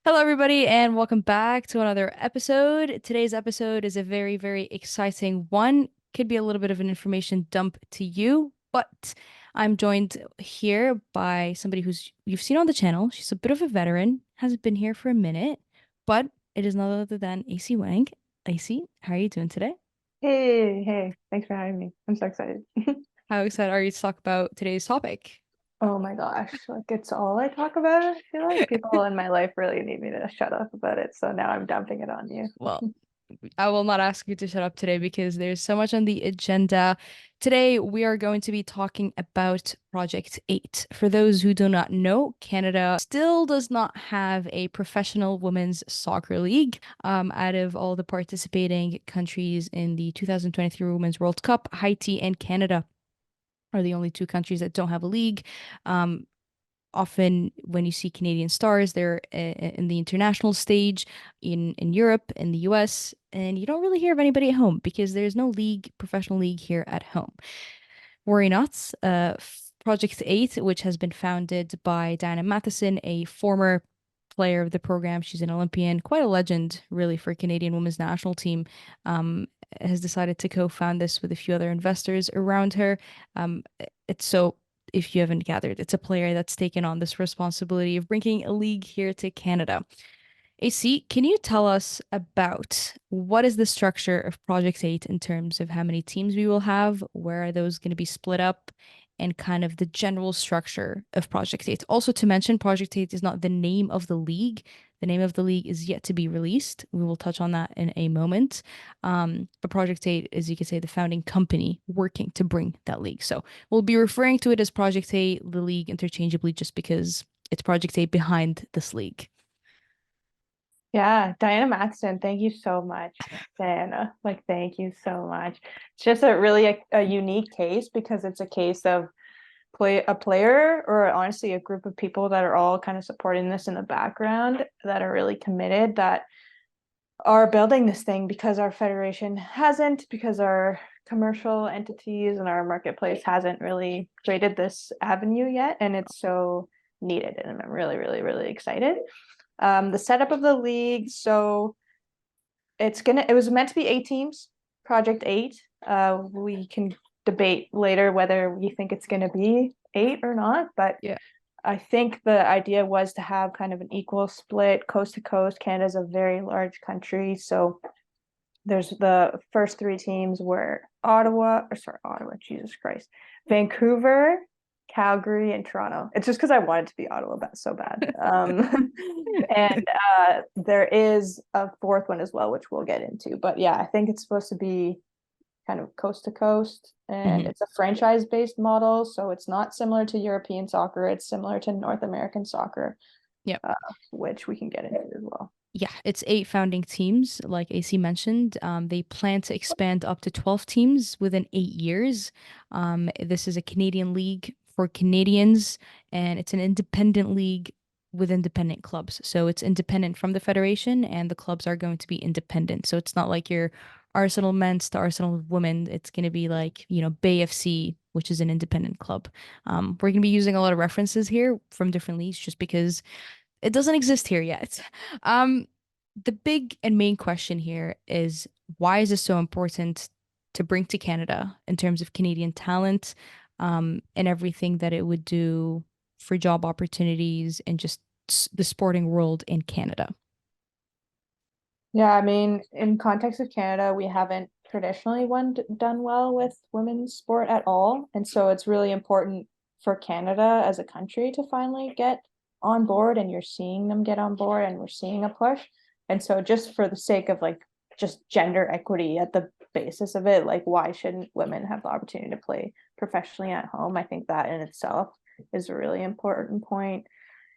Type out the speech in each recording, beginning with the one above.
Hello, everybody, and welcome back to another episode. Today's episode is a very, very exciting one. Could be a little bit of an information dump to you, but I'm joined here by somebody who's you've seen on the channel. She's a bit of a veteran, hasn't been here for a minute, but it is none other than AC Wang. AC, how are you doing today? Hey, thanks for having me. I'm so excited. How excited are you to talk about today's topic? Oh my gosh, like it's all I talk about. I feel like people in my life really need me to shut up about it, so now I'm dumping it on you. Well, I will not ask you to shut up today because there's so much on the agenda. Today, we are going to be talking about Project 8. For those who do not know, Canada still does not have a professional women's soccer league. Out of all the participating countries in the 2023 Women's World Cup, Haiti and Canada are the only two countries that don't have a league. Um, Often when you see Canadian stars, they're in the international stage in Europe, in the US, and you don't really hear of anybody at home because there's no league, professional league here at home. Worry not. Project 8, which has been founded by Diana Matheson, a former player of the program. She's an Olympian, quite a legend, really, for Canadian women's national team. Um, has decided to co-found this with a few other investors around her. Um, it's so if you haven't gathered, it's a player that's taken on this responsibility of bringing a league here to Canada. AC, can you tell us about what is the structure of Project 8 in terms of how many teams we will have, where are those going to be split up, and kind of the general structure of Project 8? Also, to mention, Project 8 is not the name of the league. The name of the league is yet to be released. We will touch on that in a moment. But Project 8 is, you could say, the founding company working to bring that league. So we'll be referring to it as Project 8, the league, interchangeably, just because it's Project 8 behind this league. Yeah, Diana Maxton, thank you so much, Diana. Like, thank you so much. It's just a unique case because it's a case of a player or honestly a group of people that are all kind of supporting this in the background that are really committed that are building this thing because our federation hasn't, because our commercial entities and our marketplace hasn't really created this avenue yet, and it's so needed, and I'm really, really, really excited. The setup of the league, so it was meant to be 8 teams, Project 8. We can debate later whether we think it's gonna be 8 or not, but Yeah. I think the idea was to have kind of an equal split coast to coast. Canada's a very large country, so there's the first 3 teams were Ottawa, Jesus Christ, Vancouver, Calgary, and Toronto. It's just because I wanted to be Ottawa so bad. And there is a fourth one as well, which we'll get into. But yeah, I think it's supposed to be kind of coast to coast, and Mhm. it's a franchise-based model, so it's not similar to European soccer. It's similar to North American soccer, Yep. uh, which we can get into as well. Yeah, it's 8 founding teams, like AC mentioned. They plan to expand up to 12 teams within 8 years. This is a Canadian league for Canadians, and it's an independent league with independent clubs. So it's independent from the federation, and the clubs are going to be independent. So it's not like your Arsenal men's to Arsenal women. It's going to be like, Bay FC, which is an independent club. We're going to be using a lot of references here from different leagues just because it doesn't exist here yet. Um, the big and main question here is why is this so important to bring to Canada in terms of Canadian talent, and everything that it would do for job opportunities and just the sporting world in Canada? Yeah, I mean, in context of Canada, we haven't traditionally done well with women's sport at all. And so it's really important for Canada as a country to finally get on board, and you're seeing them get on board, and we're seeing a push. And so just for the sake of like just gender equity at the basis of it, like why shouldn't women have the opportunity to play professionally at home? I think that in itself is a really important point.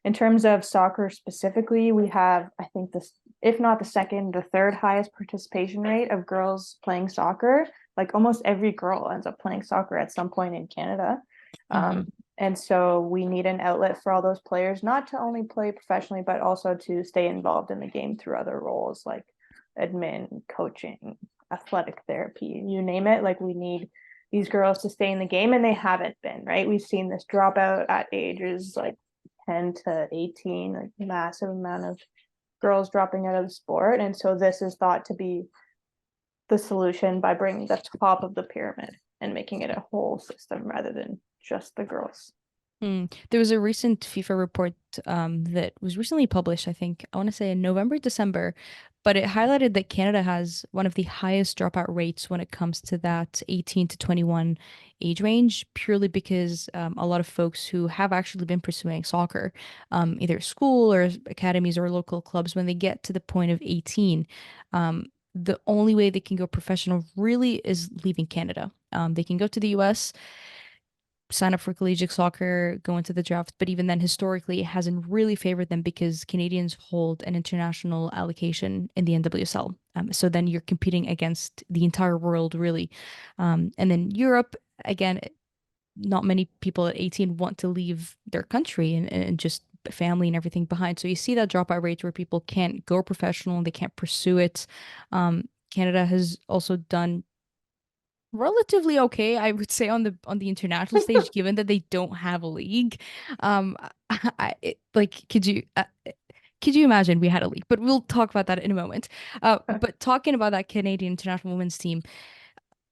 In terms of soccer specifically, we have, I think this, if not the second, the third highest participation rate of girls playing soccer. Like almost every girl ends up playing soccer at some point in Canada. Um, Hmm. and so we need an outlet for all those players, not to only play professionally, but also to stay involved in the game through other roles like admin, coaching, athletic therapy, you name it. Like we need these girls to stay in the game, and they haven't been, right? We've seen this dropout at ages like 10 to 18, like massive amount of girls dropping out of the sport. And so this is thought to be the solution by bringing the top of the pyramid and making it a whole system rather than just the girls. There was a recent FIFA report that was recently published, I think, I want to say in November, December, but it highlighted that Canada has one of the highest dropout rates when it comes to that 18 to 21 age range, purely because a lot of folks who have actually been pursuing soccer, either school or academies or local clubs, when they get to the point of 18, the only way they can go professional really is leaving Canada. They can go to the US, sign up for collegiate soccer, go into the draft. But even then, historically, it hasn't really favored them because Canadians hold an international allocation in the NWSL. So then you're competing against the entire world, really. And then Europe, again, not many people at 18 want to leave their country and just family and everything behind. So you see that dropout rate where people can't go professional and they can't pursue it. Canada has also done relatively okay, I would say, on the international stage, given that they don't have a league. Um, like, could you imagine we had a league? But we'll talk about that in a moment. But talking about that Canadian international women's team,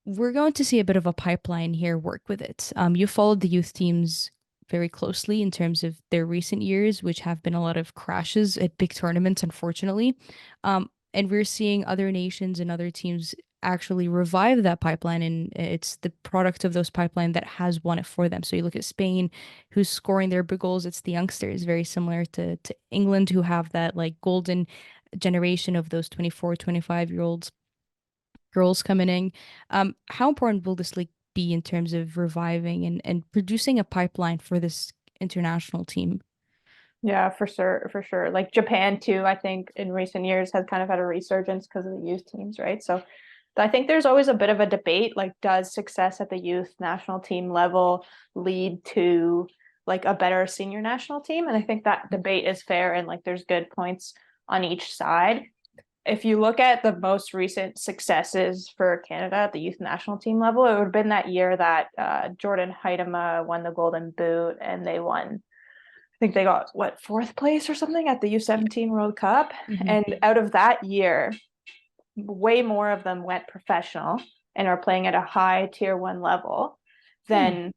we're going to see a bit of a pipeline here work with it. You followed the youth teams very closely in terms of their recent years, which have been a lot of crashes at big tournaments, unfortunately. And we're seeing other nations and other teams actually revive that pipeline, and it's the product of those pipeline that has won it for them. So you look at Spain, who's scoring their big goals. It's the youngsters, very similar to England, who have that like golden generation of those 24, 25-year-olds girls coming in. How important will this league be in terms of reviving and producing a pipeline for this international team? Yeah, for sure, for sure. Like Japan too, I think in recent years has kind of had a resurgence because of the youth teams, right? So I think there's always a bit of a debate, like does success at the youth national team level lead to like a better senior national team? And I think that debate is fair and like there's good points on each side. If you look at the most recent successes for Canada at the youth national team level, it would have been that year that Jordan Huitema won the Golden Boot and they won, I think they got what, fourth place or something at the U17 World Cup. Hmm. And out of that year, way more of them went professional and are playing at a high tier one level Hmm. than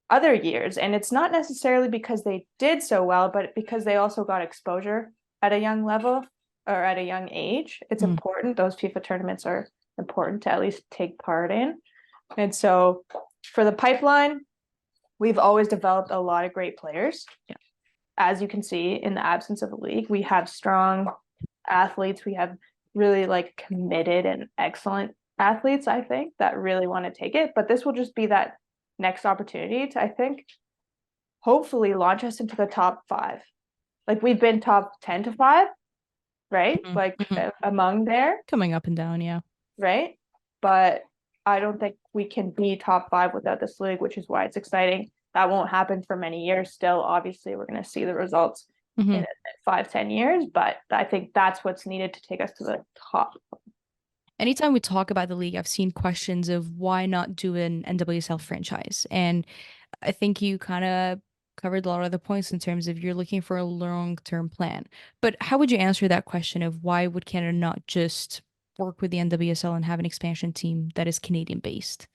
other years. And it's not necessarily because they did so well, but because they also got exposure at a young level or at a young age. It's Hmm. important. Those FIFA tournaments are important to at least take part in. And so for the pipeline, we've always developed a lot of great players. Yeah. As you can see, in the absence of a league, we have strong athletes. We have really like committed and excellent athletes, I think, that really want to take it. But this will just be that next opportunity to, I think, hopefully launch us into the top five. Like we've been top 10 to 5, right? Hmm. Like Hmm. among there, Coming up and down, yeah. right? But I don't think we can be top 5 without this league, which is why it's exciting. That won't happen for many years still. Obviously, we're going to see the results Hmm. in 5, 10 years, but I think that's what's needed to take us to the top. Anytime we talk about the league, I've seen questions of why not do an NWSL franchise. And I think you kind of covered a lot of the points in terms of you're looking for a long-term plan. But how would you answer that question of why would Canada not just work with the NWSL and have an expansion team that is Canadian based?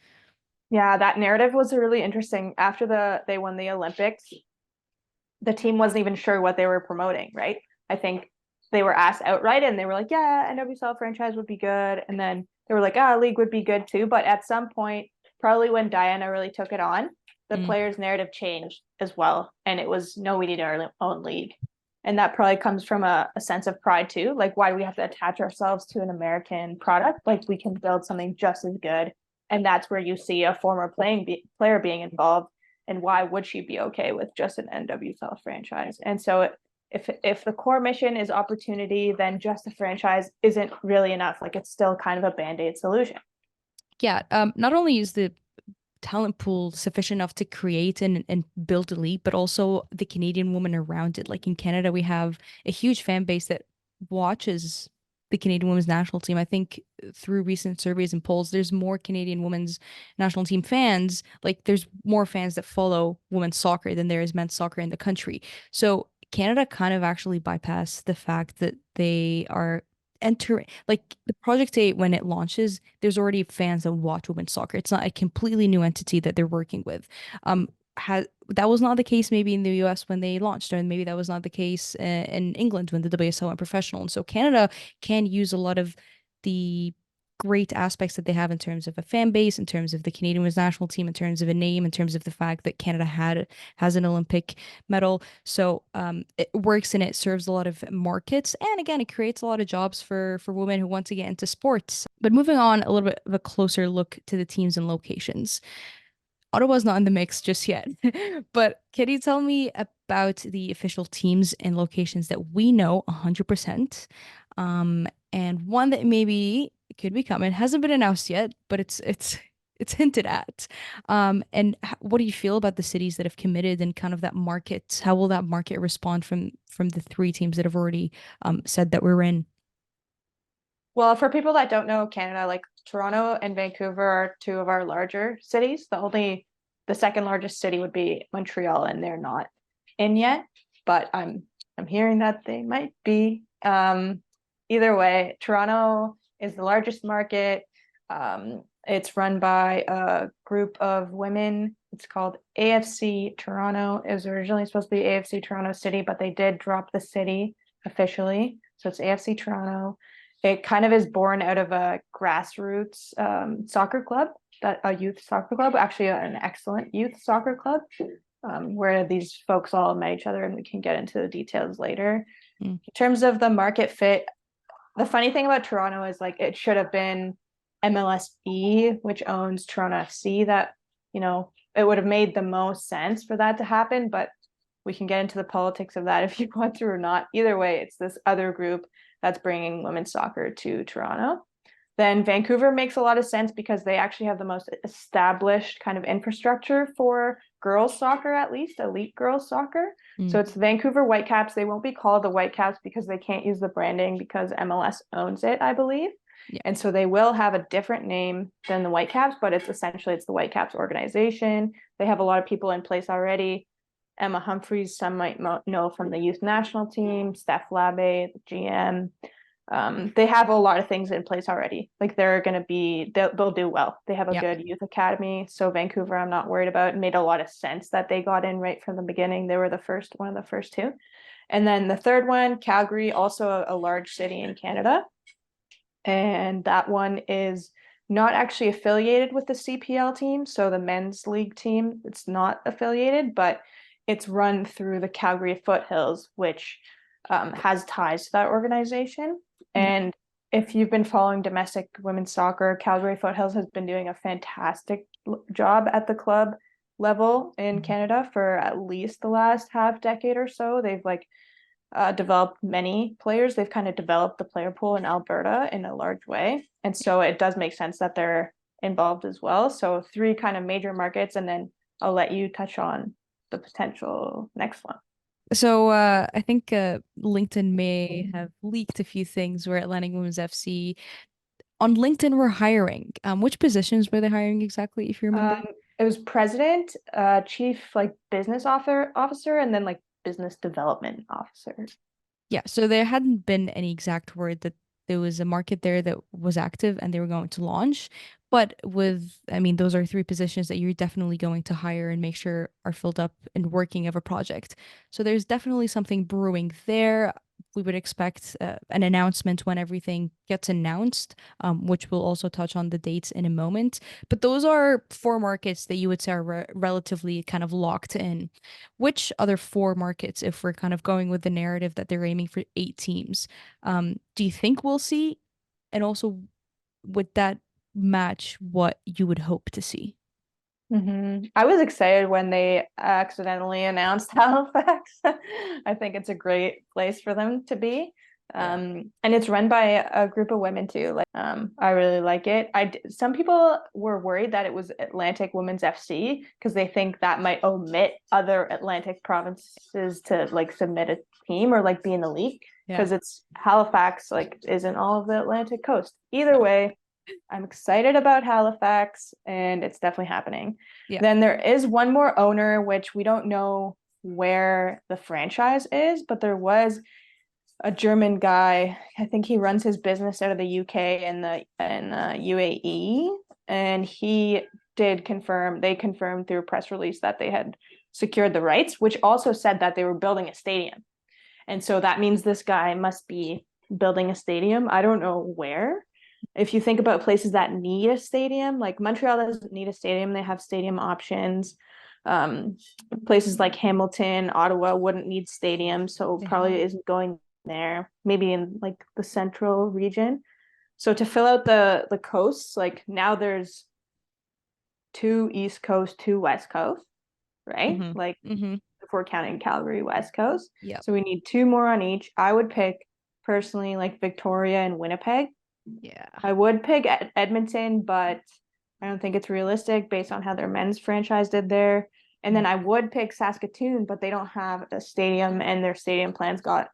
Yeah, that narrative was really interesting. After they won the Olympics, the team wasn't even sure what they were promoting, right? I think they were asked outright and they were like, yeah, NWSL franchise would be good. And then they were like, ah, league would be good too. But at some point, probably when Diana really took it on, the Mm. players' narrative changed as well. And it was, no, we need our own league. And that probably comes from a sense of pride too. Like, why do we have to attach ourselves to an American product? Like, we can build something just as good. And that's where you see a former player being involved, and why would she be okay with just an NWSL franchise? And so if the core mission is opportunity, then just a franchise isn't really enough. Like it's still kind of a band-aid solution. Yeah, not only is the talent pool sufficient enough to create and build a league, but also the Canadian woman around it. Like in Canada, we have a huge fan base that watches the Canadian women's national team. I think through recent surveys and polls, there's more Canadian women's national team fans. Like there's more fans that follow women's soccer than there is men's soccer in the country. So Canada kind of actually bypassed the fact that they are entering, like the Project 8, when it launches, there's already fans that watch women's soccer. It's not a completely new entity that they're working with. That was not the case maybe in the US when they launched, or maybe that was not the case in England when the WSL went professional. And so Canada can use a lot of the great aspects that they have in terms of a fan base, in terms of the Canadian women's national team, in terms of a name, in terms of the fact that Canada has an Olympic medal. So it works and it serves a lot of markets. And again, it creates a lot of jobs for women who want to get into sports. But moving on, a little bit of a closer look to the teams and locations. Ottawa's not in the mix just yet. But can you tell me about the official teams and locations that we know 100%? And one that maybe could be coming, hasn't been announced yet, but it's hinted at. And what do you feel about the cities that have committed and kind of that market? How will that market respond from the three teams that have already said that we're in? Well, for people that don't know Canada, like Toronto and Vancouver are two of our larger cities. The second largest city would be Montreal, and they're not in yet, but I'm hearing that they might be. Either way, Toronto is the largest market. It's run by a group of women. It's called AFC Toronto. It was originally supposed to be AFC Toronto City, but they did drop the city officially. So it's AFC Toronto. It kind of is born out of a grassroots soccer club, a youth soccer club, actually an excellent youth soccer club, where these folks all met each other, and we can get into the details later. Mm. In terms of the market fit, the funny thing about Toronto is like it should have been MLSE, which owns Toronto FC, that, it would have made the most sense for that to happen, but we can get into the politics of that if you want to or not. Either way, it's this other group that's bringing women's soccer to Toronto. Then Vancouver makes a lot of sense because they actually have the most established kind of infrastructure for girls soccer, at least elite girls soccer. Mm. So it's Vancouver Whitecaps. They won't be called the Whitecaps because they can't use the branding because MLS owns it, I believe. Yeah. And so they will have a different name than the Whitecaps, but it's the Whitecaps organization. They have a lot of people in place already. Emma Humphreys, some might know from the youth national team, Steph Labbe, the GM. They have a lot of things in place already. Like they'll do well. They have a Yeah. good youth academy. So Vancouver, I'm not worried about. It made a lot of sense that they got in right from the beginning. They were one of the first two. And then the third one, Calgary, also a large city in Canada. And that one is not actually affiliated with the CPL team. So the men's league team, it's not affiliated, but it's run through the Calgary Foothills, which has ties to that organization. Yeah. And if you've been following domestic women's soccer, Calgary Foothills has been doing a fantastic job at the club level in Canada for at least the last half decade or so. They've developed many players. They've kind of developed the player pool in Alberta in a large way. And so it does make sense that they're involved as well. So three kind of major markets, and then I'll let you touch on the potential next one. So I think LinkedIn may have leaked a few things where at Lange Women's FC. On LinkedIn, we're hiring. Which positions were they hiring exactly, if you remember? It was president, chief business officer, and then business development officer. Yeah, so there hadn't been any exact word that there was a market there that was active and they were going to launch. But I mean, those are three positions that you're definitely going to hire and make sure are filled up and working of a project. So there's definitely something brewing there. We would expect an announcement when everything gets announced, which we'll also touch on the dates in a moment. But those are four markets that you would say are relatively kind of locked in. Which other four markets, if we're kind of going with the narrative that they're aiming for 8 teams, do you think we'll see? And also, would that match what you would hope to see? I was excited when they accidentally announced Halifax. I think it's a great place for them to be. Yeah. And it's run by a group of women too. I really like it. Some people were worried that it was Atlantic Women's FC because they think that might omit other Atlantic provinces to submit a team or be in the league because it's Halifax isn't all of the Atlantic coast. Either way, I'm excited about Halifax and it's definitely happening. Yeah. Then there is one more owner, which we don't know where the franchise is, but there was a German guy. I think he runs his business out of the UK and the UAE, and he did confirm. They confirmed through a press release that they had secured the rights, which also said that they were building a stadium. And so that means this guy must be building a stadium. I don't know where. If you think about places that need a stadium, like Montreal doesn't need a stadium, they have stadium options. Um, Places like Hamilton, Ottawa wouldn't need stadiums, so probably isn't going there. Maybe in like the central region. So to fill out the coasts, like now there's two East Coast, two West Coast, right? Mm-hmm. Like Mm-hmm. if we're counting Calgary West Coast. Yep. So we need two more on each. I would pick personally like Victoria and Winnipeg. Yeah. I would pick Edmonton, but I don't think it's realistic based on how their men's franchise did there. And then I would pick Saskatoon, but they don't have a stadium, and their stadium plans got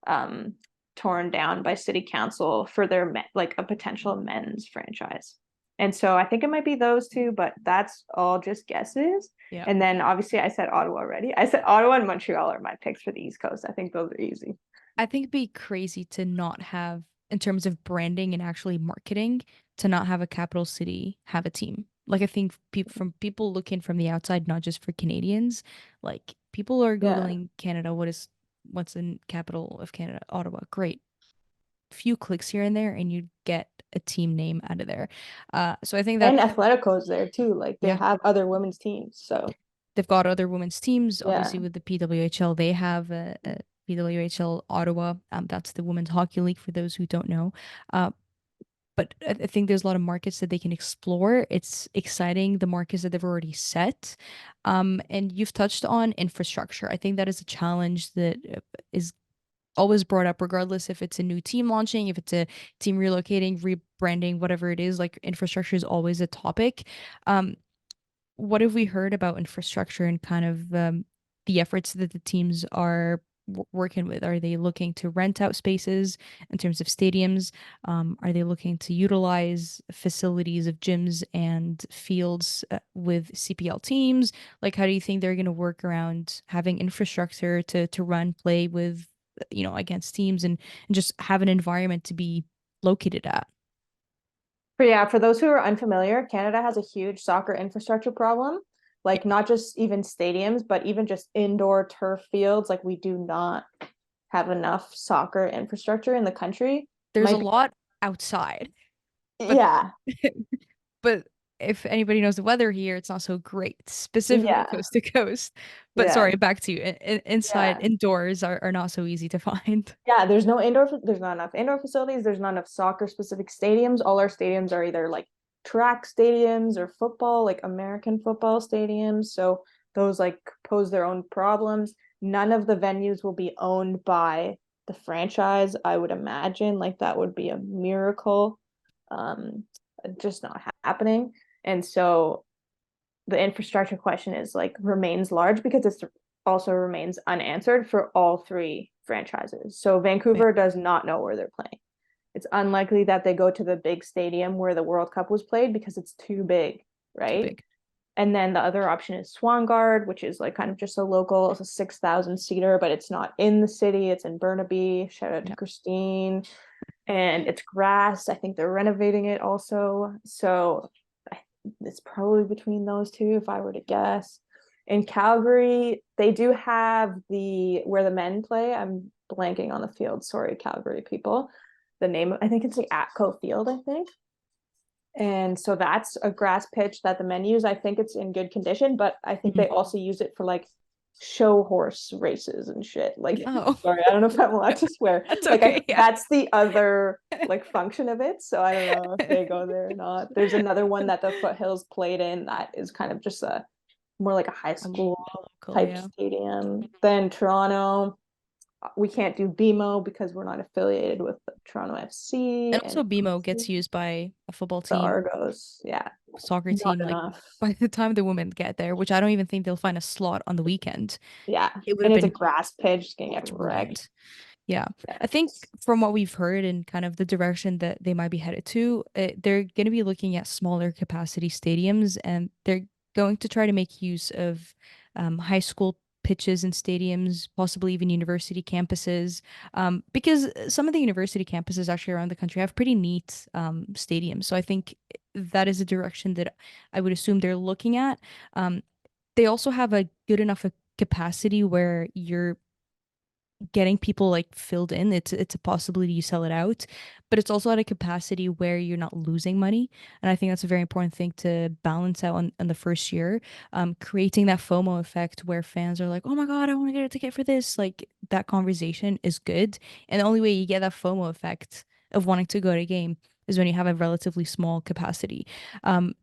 um, torn down by city council for their like a potential men's franchise. And so I think it might be those two, but that's all just guesses. Yeah. And then obviously I said Ottawa already. I said Ottawa and Montreal are my picks for the East Coast. I think those are easy. I think it'd be crazy to not have, in terms of branding and actually marketing, to not have a capital city have a team. Like I think people looking from the outside, not just for Canadians, like people are Yeah. Googling Canada, what's in capital of Canada? Ottawa. Great. Few clicks here and there and you get a team name out of there. So I think And that Atletico's there too. Like they yeah, have other women's teams. So they've got other women's teams. yeah. Obviously with the PWHL, they have a PWHL Ottawa. That's the Women's Hockey League for those who don't know. Uh, but I think there's a lot of markets that they can explore. It's exciting, the markets that they've already set. And you've touched on infrastructure. I think that is a challenge that is always brought up, regardless if it's a new team launching, if it's a team relocating, rebranding, whatever it is, like infrastructure is always a topic. Um, what have we heard about infrastructure and kind of the efforts that the teams are working with? Are they looking to rent out spaces in terms of stadiums? Are they looking to utilize facilities of gyms and fields with CPL teams? Like, how do you think they're going to work around having infrastructure to run, play with, against teams and just have an environment to be located at? But yeah, for those who are unfamiliar, Canada has a huge soccer infrastructure problem. Like not just even stadiums, but even just indoor turf fields. Like we do not have enough soccer infrastructure in the country. There's a Might be, lot outside, but yeah, but if anybody knows the weather here, it's not so great, specifically yeah, coast to coast. But yeah, sorry, back to you. Inside, yeah. indoors are not so easy to find. Yeah, there's not enough indoor facilities, there's not enough soccer specific stadiums. All our stadiums are either like track stadiums or football, like American football stadiums. So those like pose their own problems. None of the venues will be owned by the franchise, I would imagine. Like that would be a miracle. Um, just not happening. And so the infrastructure question is like remains large because it's also remains unanswered for all three franchises. So Yeah, Vancouver does not know where they're playing. It's unlikely that they go to the big stadium where the World Cup was played because it's too big, too right? big. And then the other option is Swangard, which is like kind of just a local, it's a 6,000 seater, but it's not in the city. It's in Burnaby. Shout out to Yeah. Christine. And it's grass. I think they're renovating it also. So it's probably between those two if I were to guess. In Calgary, they do have the where the men play. I'm blanking on the field. Sorry, Calgary people. The name, I think it's the Atco Field, I think. And so that's a grass pitch that the men use. I think it's in good condition, but I think they Mhm. also use it for like show horse races and shit. Like, Oh, sorry, I don't know if I'm allowed to swear. that's Like, okay. Yeah. that's the other like function of it. So I don't know if they go there or not. There's another one that the Foothills played in that is kind of just a more like a high school A local, type yeah. stadium. Then Toronto, we can't do BMO because we're not affiliated with the Toronto FC And and also BMO gets used by a football the team, Argos. Yeah, soccer not team, like enough. by the time the women get there, which I don't even think they'll find a slot on the weekend. Yeah, It would have and it's a been grass pitch. It's gonna get it's wrecked. ruined. Yeah. Yeah. I think from what we've heard and kind of the direction that they might be headed to, they're going to be looking at smaller capacity stadiums and they're going to try to make use of high school pitches in stadiums, possibly even university campuses, because some of the university campuses actually around the country have pretty neat stadiums. So I think that is a direction that I would assume they're looking at. They also have a good enough a capacity where you're getting people like filled in. It's a possibility you sell it out, but it's also at a capacity where you're not losing money. And I think that's a very important thing to balance out on the first year. Creating that FOMO effect where fans are like, oh my God, I want to get a ticket for this. Like that conversation is good. And the only way you get that FOMO effect of wanting to go to a game is when you have a relatively small capacity.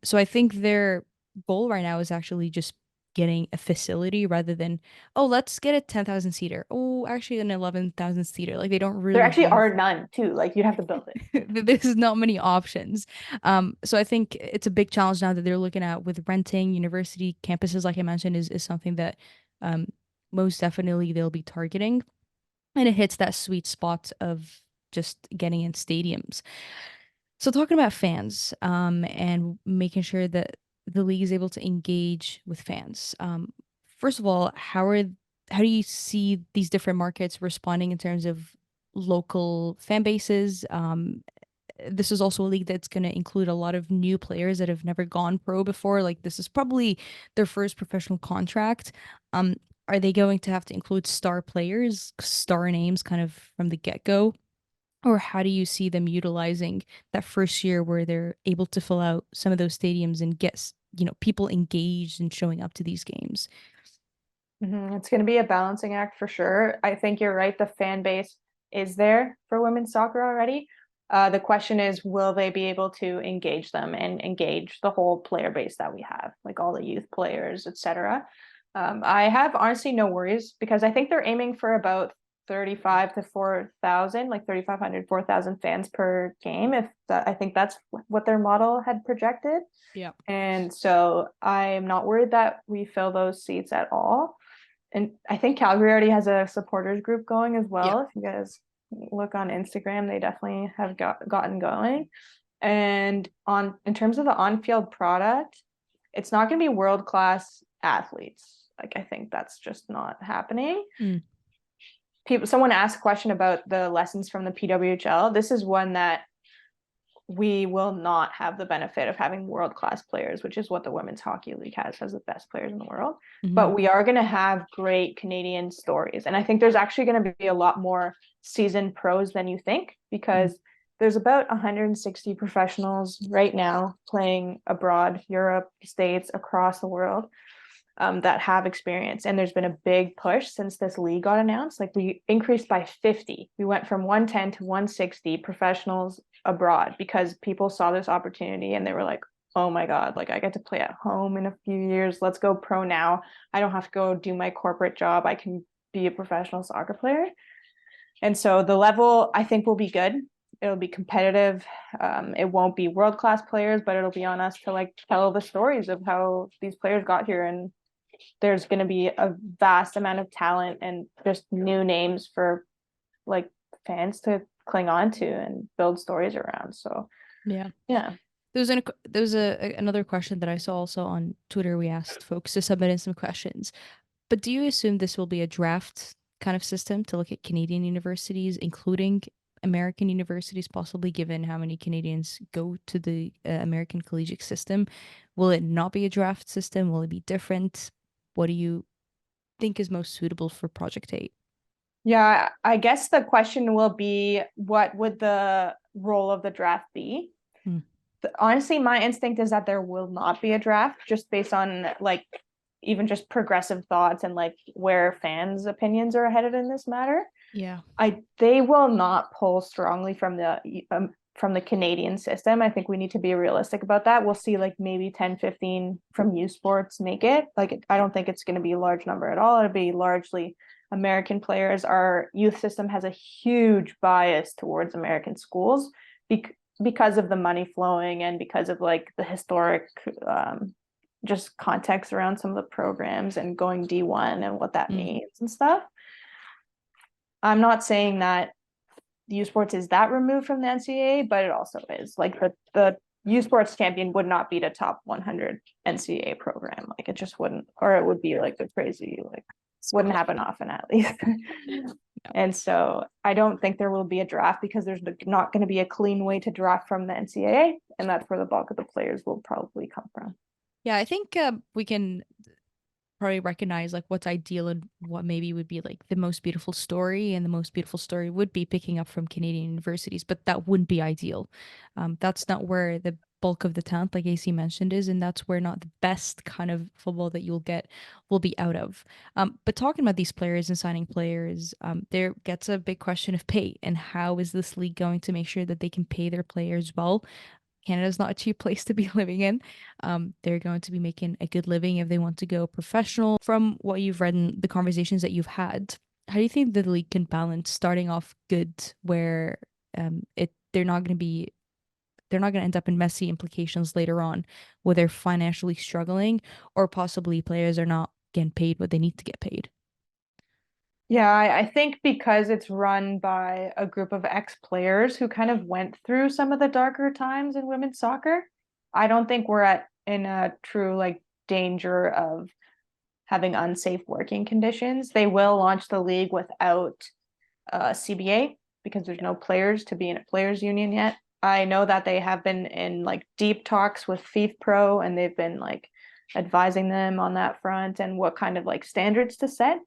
So I think their goal right now is actually just getting a facility rather than, oh, let's get a 10,000 seater. Oh, actually an 11,000 seater. Like they don't There really actually have are none too. Like you'd have to build it. there's not many options. So I think it's a big challenge now that they're looking at with renting university campuses, like I mentioned, is something that um most definitely they'll be targeting. And it hits that sweet spot of just getting in stadiums. So talking about fans, and making sure that the league is able to engage with fans. First of all, how do you see these different markets responding in terms of local fan bases? This is also a league that's going to include a lot of new players that have never gone pro before. Like this is probably their first professional contract. Um, are they going to have to include star players, star names kind of from the get-go? Or how do you see them utilizing that first year where they're able to fill out some of those stadiums and get, people engaged and showing up to these games? It's going to be a balancing act for sure. I think you're right. The fan base is there for women's soccer already. The question is, will they be able to engage them and engage the whole player base that we have, like all the youth players, etc. I have honestly no worries because I think they're aiming for about 35 to 4,000, like 3,500, 4,000 fans per game. If that, I think that's what their model had projected. Yeah. And so I'm not worried that we fill those seats at all. And I think Calgary already has a supporters group going as Yeah. well. If you guys look on Instagram, they definitely have gotten going. And on in terms of the on-field product, it's not going to be world-class athletes. Like I think that's just not happening. Mm. Someone asked a question about the lessons from the PWHL. This is one that we will not have the benefit of having world-class players, which is what the Women's Hockey League has the best players in the world. Hmm. But we are going to have great Canadian stories. And I think there's actually going to be a lot more seasoned pros than you think, because there's about 160 professionals right now playing abroad, Europe, States, across the world, that have experience. And there's been a big push since this league got announced. Like we increased by 50. We went from 110 to 160 professionals abroad because people saw this opportunity and they were like, oh my God, like I get to play at home in a few years. Let's go pro now. I don't have to go do my corporate job. I can be a professional soccer player. And so the level I think will be good. It'll be competitive. It won't be world-class players, but it'll be on us to like tell the stories of how these players got here. And there's going to be a vast amount of talent and just new names for like fans to cling on to and build stories around. So Yeah. yeah. Another question that I saw also on Twitter. We asked folks to submit in some questions. But do you assume this will be a draft kind of system to look at Canadian universities, including American universities, possibly given how many Canadians go to the American collegiate system? Will it not be a draft system? Will it be different? What do you think is most suitable for Project 8? Yeah, I guess the question will be, what would the role of the draft be? Hmm. Honestly, my instinct is that there will not be a draft, just based on like even just progressive thoughts and like where fans' opinions are headed in this matter. Yeah. They will not pull strongly from the Canadian system. I think we need to be realistic about that. We'll see like maybe 10, 15 from U Sports make it. Like I don't think it's going to be a large number at all. It'll be largely American players. Our youth system has a huge bias towards American schools because of the money flowing and because of like the historic just context around some of the programs and going D1 and what that Mm. means and stuff. I'm not saying that U Sports is that removed from the NCAA, but it also is. Like the U Sports champion would not beat a top 100 NCAA program. Like it just wouldn't, or it would be like a crazy like wouldn't happen often at least. Yeah. And so I don't think there will be a draft because there's not going to be a clean way to draft from the NCAA, and that's where the bulk of the players will probably come from. Yeah, I think we can probably recognize like what's ideal and what maybe would be like the most beautiful story, and the most beautiful story would be picking up from Canadian universities, but that wouldn't be ideal. That's not where the bulk of the talent, like AC mentioned, is, and that's where not the best kind of football that you'll get will be out of. But talking about these players and signing players, there gets a big question of pay, and how is this league going to make sure that they can pay their players well? Canada's not a cheap place to be living in. They're going to be making a good living if they want to go professional. From what you've read and the conversations that you've had, how do you think the league can balance starting off good, where it they're not going to end up in messy implications later on, where they're financially struggling, or possibly players are not getting paid what they need to get paid. Yeah, I think because it's run by a group of ex-players who kind of went through some of the darker times in women's soccer, I don't think we're at in a true like danger of having unsafe working conditions. They will launch the league without CBA because there's no players to be in a players union yet. I know that they have been in like deep talks with FIFPro, and they've been like advising them on that front and what kind of like standards to set.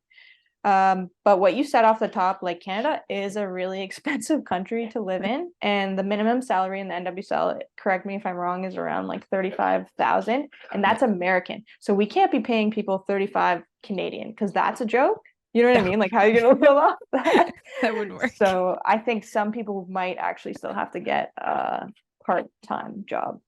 But what you said off the top, like Canada is a really expensive country to live in, and the minimum salary in the NWSL, correct me if I'm wrong, is around like 35,000, and Yeah. that's American. So we can't be paying people 35 Canadian because that's a joke. You know what I No, mean? Like, how are you gonna live off that? that wouldn't work. So I think some people might actually still have to get a part-time job.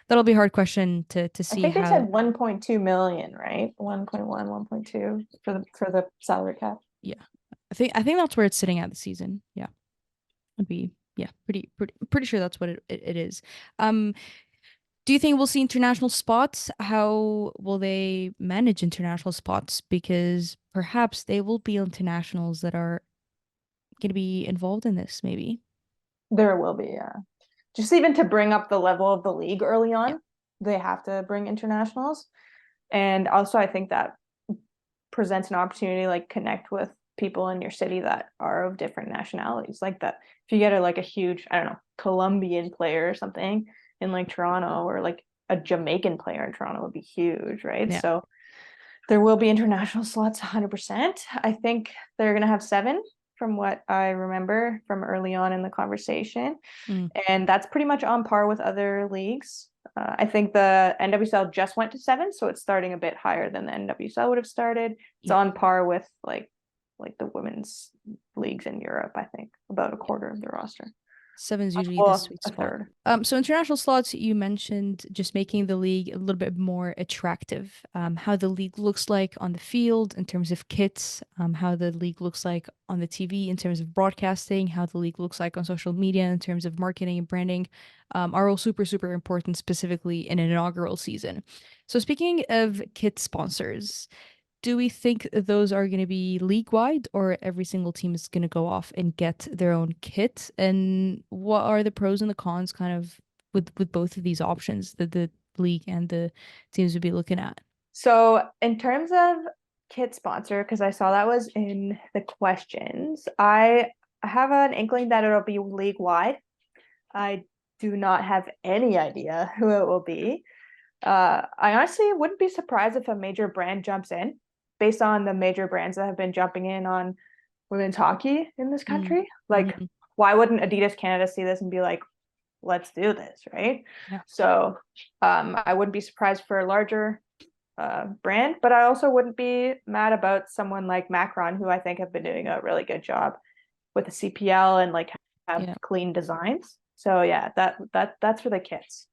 That'll be a hard question to I see think they how. said 1.2 million, right? 1.1, 1.2 for the salary cap. Yeah, I think that's where it's sitting at the season. Yeah. Would be, yeah, pretty sure that's what it is. Um, do you think we'll see international spots? How will they manage international spots? Because perhaps they will be internationals that are going to be involved in this, maybe. There will be, yeah. Just even to bring up the level of the league early Yeah. on, they have to bring internationals. And also, I think that presents an opportunity to like connect with people in your city that are of different nationalities. Like that, if you get a like a huge, I don't know, Colombian player or something in like Toronto, or like a Jamaican player in Toronto would be huge, right? Yeah. So there will be international slots 100%. I think they're going to have seven from what I remember from early on in the conversation. Mm, And that's pretty much on par with other leagues. I think the NWSL just went to seven, so it's starting a bit higher than the NWSL would have started. It's yeah. on par with like the women's leagues in Europe, I think, about a quarter of the roster. Seven's usually the Well, sweet a spot. third. So international slots, you mentioned just making the league a little bit more attractive. How the league looks like on the field in terms of kits, how the league looks like on the TV in terms of broadcasting, how the league looks like on social media in terms of marketing and branding, are all super important, specifically in an inaugural season. So speaking of kit sponsors, do we think those are going to be league wide, or every single team is going to go off and get their own kit? And what are the pros and the cons kind of with both of these options that the league and the teams would be looking at? So in terms of kit sponsor, because I saw that was in the questions, I have an inkling that it'll be league wide. I do not have any idea who it will be. I honestly wouldn't be surprised if a major brand jumps in based on the major brands that have been jumping in on women's hockey in this Mm, country. Like, hmm. why wouldn't Adidas Canada see this and be like, let's do this, right? Yeah. So I wouldn't be surprised for a larger brand, but I also wouldn't be mad about someone like Macron, who I think have been doing a really good job with the CPL and like have Yeah. clean designs. So yeah, that's for the kids.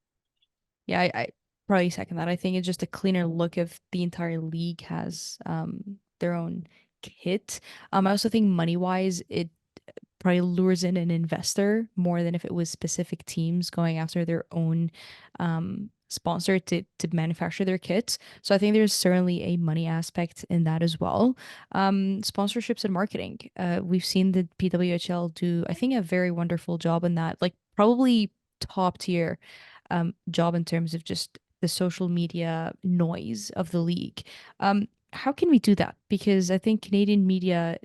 Yeah, I probably second that. I think it's just a cleaner look if the entire league has their own kit. I also think money wise, it probably lures in an investor more than if it was specific teams going after their own sponsor to manufacture their kits. So I think there's certainly a money aspect in that as well. Sponsorships and marketing. We've seen the PWHL do, I think, a very wonderful job in that, like probably top tier job in terms of just the social media noise of the league. how can we do that? Because I think Canadian media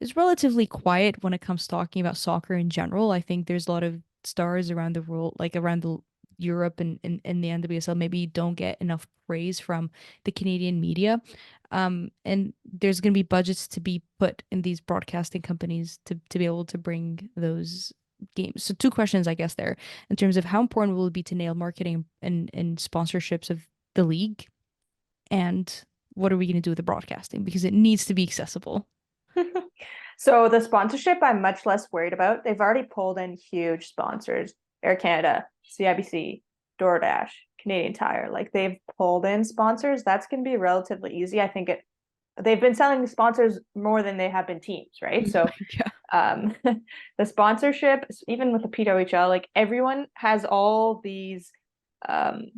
is relatively quiet when it comes to talking about soccer in general. I think there's a lot of stars around the world, like around the Europe and the NWSL, maybe don't get enough praise from the Canadian media. And there's going to be budgets to be put in these broadcasting companies to be able to bring those games. So two questions, I guess, there in terms of how important will it be to nail marketing and sponsorships of the league, and what are we going to do with the broadcasting? Because it needs to be accessible. So the sponsorship, I'm much less worried about. They've already pulled in huge sponsors: Air Canada, CIBC, DoorDash, Canadian Tire. Like they've pulled in sponsors. That's going to be relatively easy. I think they've been selling sponsors more than they have been teams, right? So Yeah. um, the sponsorship, even with the PWHL, like everyone has all these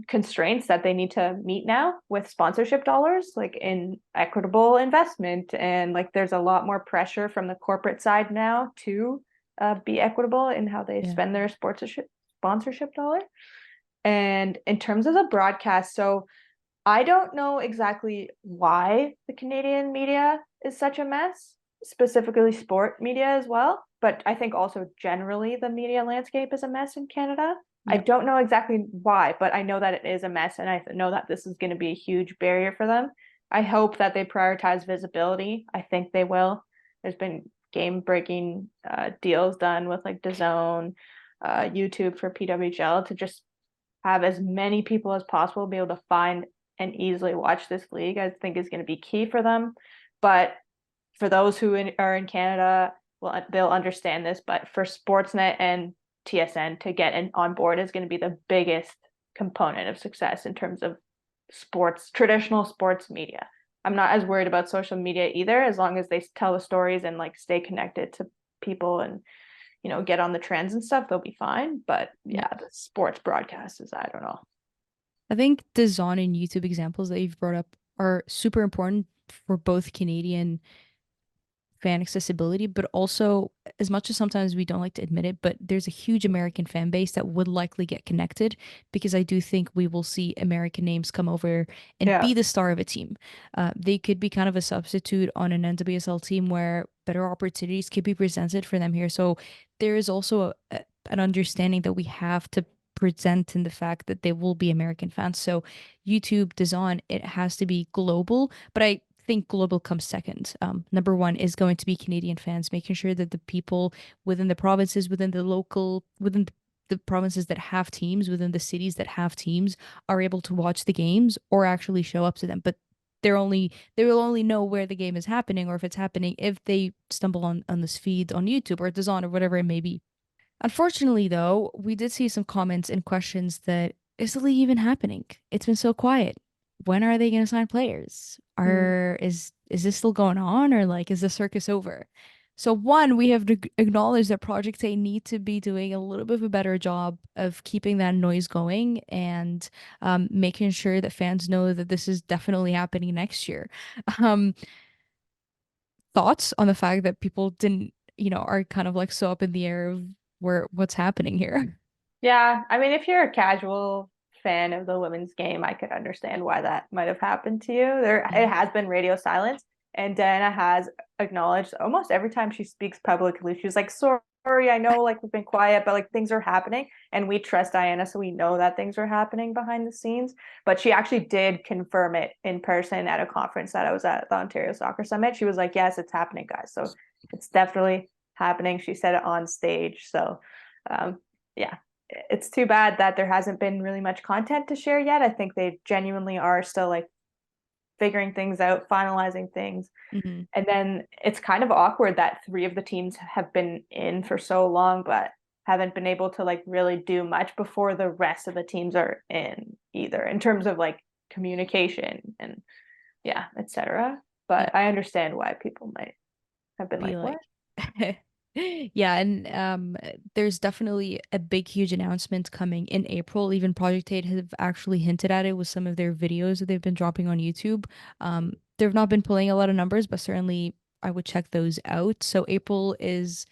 constraints that they need to meet now with sponsorship dollars, like in equitable investment. And like there's a lot more pressure from the corporate side now to be equitable in how they Yeah. spend their sponsorship dollar. And in terms of the broadcast, so I don't know exactly why the Canadian media is such a mess, specifically sport media as well. But I think also generally the media landscape is a mess in Canada. I Yeah. don't know exactly why, but I know that it is a mess, and I know that this is going to be a huge barrier for them. I hope that they prioritize visibility. I think they will. There's been game-breaking deals done with like DAZN, YouTube for PWHL to just have as many people as possible be able to find and easily watch this league. I think is going to be key for them. But for those who are in Canada, well, they'll understand this. But for Sportsnet and TSN to get on board is going to be the biggest component of success in terms of traditional sports media. I'm not as worried about social media either, as long as they tell the stories and like stay connected to people and get on the trends and stuff, they'll be fine. But Yeah. yeah, the sports broadcast is, I don't know. I think the Zon and YouTube examples that you've brought up are super important for both Canadian fan accessibility, but also, as much as sometimes we don't like to admit it, but there's a huge American fan base that would likely get connected because I do think we will see American names come over and Yeah. be the star of a team. They could be kind of a substitute on an NWSL team where better opportunities could be presented for them here. So there is also an understanding that we have to present in the fact that they will be American fans. So YouTube design, it has to be global, but I think global comes second. Number one is going to be Canadian fans, making sure that the people within the provinces, within the provinces that have teams, within the cities that have teams, are able to watch the games or actually show up to them. But they will only know where the game is happening or if it's happening if they stumble on this feed on YouTube or DAZN or whatever it may be. Unfortunately, though, we did see some comments and questions that is the league even happening? It's been so quiet. When are they going to sign players? Mm. Is this still going on, or like is the circus over? So one, we have to acknowledge that Project A need to be doing a little bit of a better job of keeping that noise going and making sure that fans know that this is definitely happening next year. Um, Thoughts on the fact that people didn't, are kind of like so up in the air of what's happening here. Yeah. I mean, if you're a casual fan of the women's game, I could understand why that might have happened to you. It Yeah. has been radio silence, and Diana has acknowledged almost every time she speaks publicly, she's like, sorry, I know like we've been quiet, but like things are happening, and we trust Diana, so we know that things are happening behind the scenes. But she actually did confirm it in person at a conference that I was at, the Ontario Soccer Summit. She was like, yes, it's happening, guys. So it's definitely happening. She said it on stage. So yeah, it's too bad that there hasn't been really much content to share yet. I think they genuinely are still like figuring things out, finalizing things. Hmm. And then it's kind of awkward that three of the teams have been in for so long, but haven't been able to like really do much before the rest of the teams are in either, in terms of like communication and yeah, etc. Yeah. But I understand why people might have been Be like, what? like, yeah, and there's definitely a big, huge announcement coming in April. Even Project 8 have actually hinted at it with some of their videos that they've been dropping on YouTube. They've not been pulling a lot of numbers, but certainly I would check those out. So April is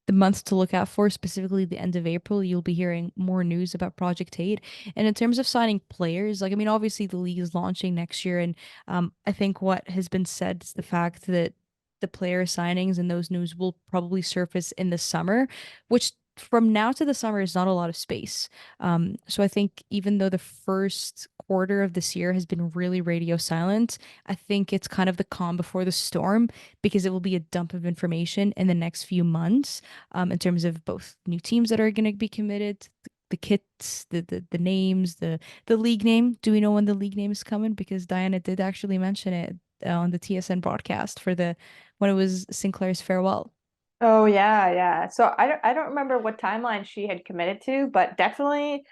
the month to look out for, specifically the end of April. You'll be hearing more news about Project 8. And in terms of signing players, like, I mean, obviously the league is launching next year. And I think what has been said is the fact that the player signings and those news will probably surface in the summer, which from now to the summer is not a lot of space. So I think even though the first quarter of this year has been really radio silent, I think it's kind of the calm before the storm because it will be a dump of information in the next few months, in terms of both new teams that are going to be committed, the kits, the names, the league name. Do we know when the league name is coming? Because Diana did actually mention it on the TSN broadcast for the when it was Sinclair's farewell. Oh yeah, yeah. So I don't remember what timeline she had committed to, but definitely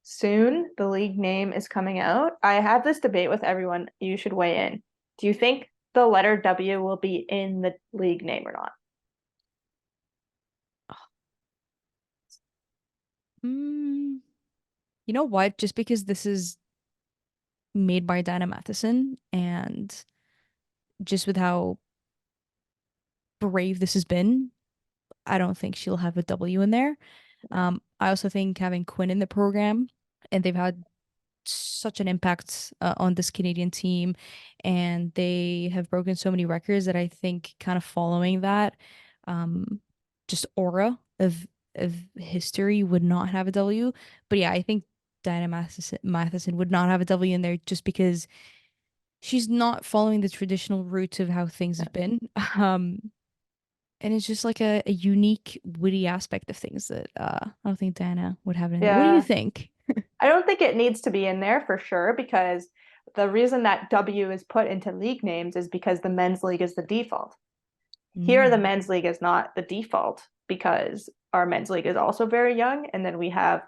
soon the league name is coming out. I had this debate with everyone. You should weigh in. Do you think the letter W will be in the league name or not? Mm, you know what? Just because this is made by Diana Matheson and just with how brave this has been, I don't think she'll have a W in there. I also think having Quinn in the program, and they've had such an impact on this Canadian team, and they have broken so many records that I think kind of following that, um, just aura of history would not have a W. But yeah, I think Diana Matheson would not have a W in there just because she's not following the traditional route of how things have been. And it's just like a unique, witty aspect of things that I don't think Diana would have in there. What do you Yeah. think? I don't think it needs to be in there for sure because the reason that W is put into league names is because the men's league is the default. Here, the Mm. men's league is not the default because our men's league is also very young, and then we have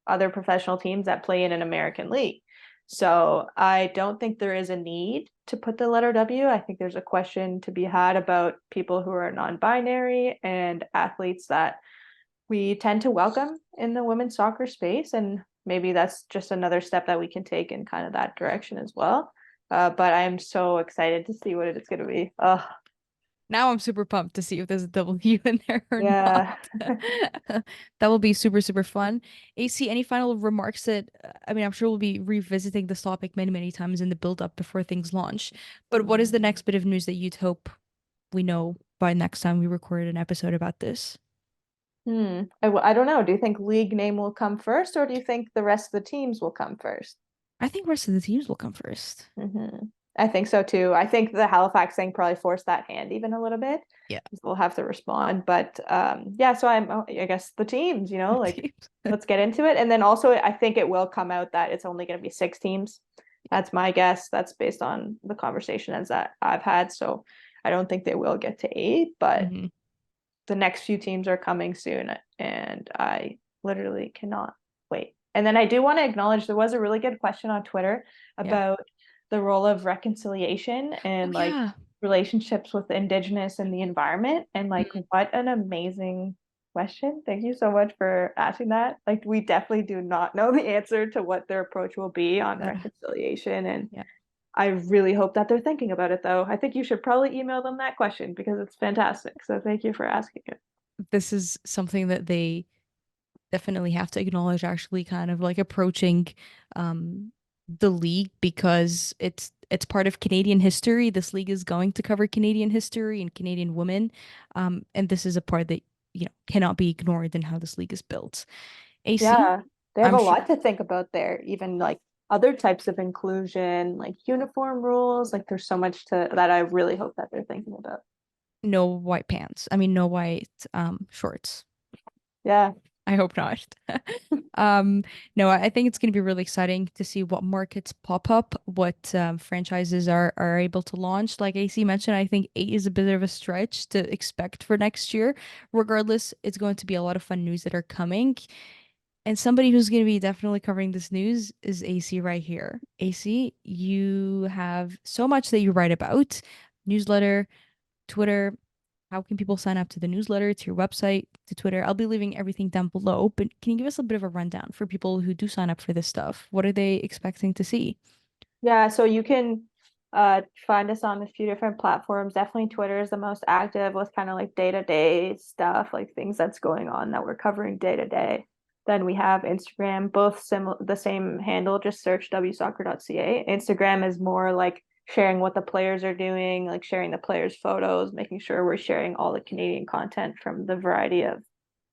other professional teams that play in an American league. So I don't think there is a need to put the letter W. I think there's a question to be had about people who are non-binary and athletes that we tend to welcome in the women's soccer space, and maybe that's just another step that we can take in kind of that direction as well. But I am so excited to see what it's going to be. Now I'm super pumped to see if there's a W in there or not. Yeah. That will be super, super fun. AC, any final remarks that, I mean, I'm sure we'll be revisiting this topic many, many times in the build up before things launch. But what is the next bit of news that you'd hope we know by next time we record an episode about this? I don't know. Do you think league name will come first, or do you think the rest of the teams will come first? I think rest of the teams will come first. Hmm I think so too. I think the Halifax thing probably forced that hand even a little bit. Yeah. We'll have to respond, but yeah. So I guess the teams, like Teams. let's get into it, and then also I think it will come out that it's only going to be six teams. That's my guess. That's based on the conversations that I've had. So I don't think they will get to eight, but Hmm. the next few teams are coming soon, and I literally cannot wait. And then I do want to acknowledge there was a really good question on Twitter Yeah. about the role of reconciliation Oh, and like yeah. relationships with Indigenous and the environment. And like, Mm. what an amazing question. Thank you so much for asking that. Like, we definitely do not know the answer to what their approach will be on That, reconciliation. And yeah. I really hope that they're thinking about it, though. I think you should probably email them that question because it's fantastic. So thank you for asking it. This is something that they definitely have to acknowledge actually kind of like approaching um the league because it's part of Canadian history. This league is going to cover Canadian history and Canadian women. And this is a part that, cannot be ignored in how this league is built. AC, Yeah, they have I'm a sure lot to think about there, even like other types of inclusion, like uniform rules. Like there's so much to that I really hope that they're thinking about. no white pants. I mean no white shorts. Yeah. I hope not. Um, no, I think it's going to be really exciting to see what markets pop up, what franchises are able to launch. Like AC mentioned, I think eight is a bit of a stretch to expect for next year. Regardless, it's going to be a lot of fun news that are coming. And somebody who's going to be definitely covering this news is AC right here. AC, you have so much that you write about, newsletter, Twitter. How can people sign up to the newsletter, to your website, to Twitter? I'll be leaving everything down below, but can you give us a bit of a rundown for people who do sign up for this stuff? What are they expecting to see? Yeah, so you can Find us on a few different platforms. Definitely Twitter is the most active with kind of like day-to-day stuff, like things that's going on that we're covering day to day. Then we have Instagram, both the same handle, just search Wsoccer.ca. Instagram is more like sharing what the players are doing, like sharing the players' photos, making sure we're sharing all the Canadian content from the variety of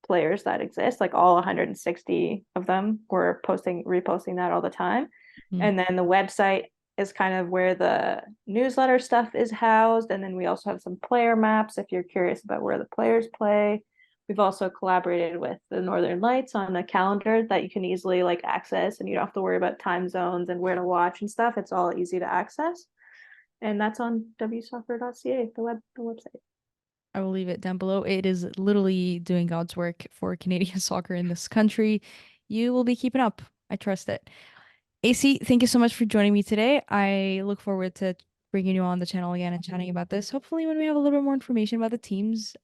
players that exist, like all 160 of them. We're reposting that all the time. Mm. And then the website is kind of where the newsletter stuff is housed. And then we also have some player maps if you're curious about where the players play. We've also collaborated with the Northern Lights on a calendar that you can easily like access, and you don't have to worry about time zones and where to watch and stuff. It's all easy to access. And that's on wsoccer.ca, the website. I will leave it down below. It is literally doing God's work for Canadian soccer in this country. You will be keeping up. I trust it. AC, thank you so much for joining me today. I look forward to bringing you on the channel again and chatting about this. Hopefully, when we have a little bit more information about the teams,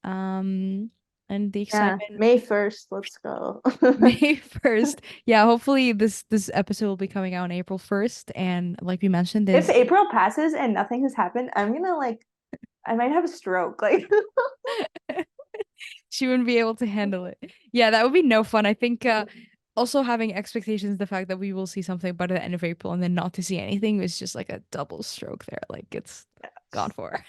and the Yeah, excitement. May 1st, let's go. May 1st. Yeah, hopefully this episode will be coming out on April 1st. And like we mentioned, If there's April passes and nothing has happened, I'm gonna like I might have a stroke. Like she wouldn't be able to handle it. Yeah, that would be no fun. I think also having expectations, the fact that we will see something by the end of April and then not to see anything is just like a double stroke there. Like it's gone for.